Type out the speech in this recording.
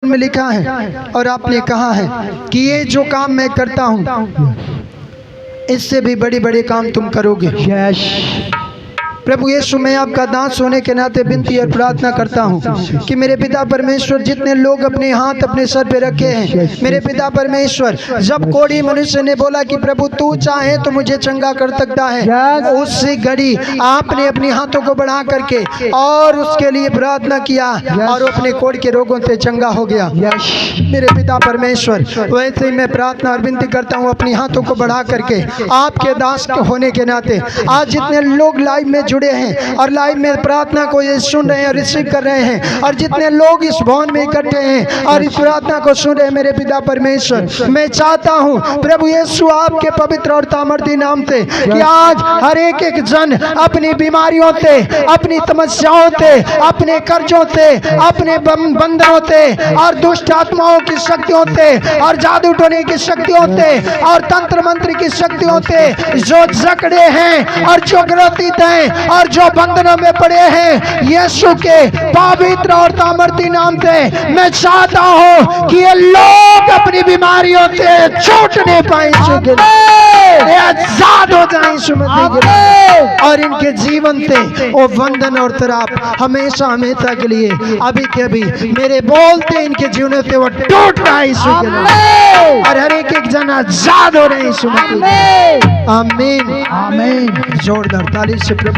में लिखा है और आपने कहा है कि ये जो काम मैं करता हूँ इससे भी बड़े बड़े काम तुम करोगे। प्रभु यीशु, मैं आपका दास होने के नाते विनती और प्रार्थना करता हूँ कि मेरे पिता परमेश्वर, जितने लोग अपने हाथ अपने सर पे रखे हैं, मेरे पिता परमेश्वर, जब कोढ़ी मनुष्य ने बोला कि प्रभु तू चाहे तो मुझे चंगा कर सकता है, उससे घड़ी आपने अपने हाथों को बढ़ा करके और उसके लिए प्रार्थना किया और अपने कोढ़ के रोगों से चंगा हो गया। मेरे पिता परमेश्वर, वैसे ही मैं प्रार्थना और विनती करता हूँ अपने हाथों को बढ़ा करके आपके दास होने के नाते आज जितने लोग लाइव में जुड़े हैं और लाइव में प्रार्थना को ये सुन रहे हैं और रिसीव कर रहे हैं, और जितने लोग इस भवन में इकट्ठे हैं और इस प्रार्थना को सुन रहे हैं, मेरे पिता परमेश्वर, मैं चाहता हूं प्रभु यीशु आपके पवित्र और सामर्थी नाम से कि आज हर एक एक जन अपनी बीमारियों से, अपनी समस्याओं से, अपने कर्जों से, अपने बंधनों से और दुष्ट आत्माओं की शक्तियों से और जादू टोने की शक्तियों से और तंत्र मंत्र की शक्तियों से जो जकड़े हैं और जो ग्रसित हैं और जो बंधनों में पड़े हैं, यीशु के पवित्र और सामर्थी नाम से मैं चाहता हूं कि ये लोग अपनी बीमारियों से छूटने पाए, आजाद हो जाएं और इनके जीवन से वो बंधन और तराप हमेशा हमेशा के लिए अभी के अभी मेरे बोलते इनके जीवन से वो टूट रहा है यीशु के नाम, और हर एक एक जन आजाद हो रहे हैं यीशु के नाम। आमीन आमीन। जोरदार ताली से प्रभु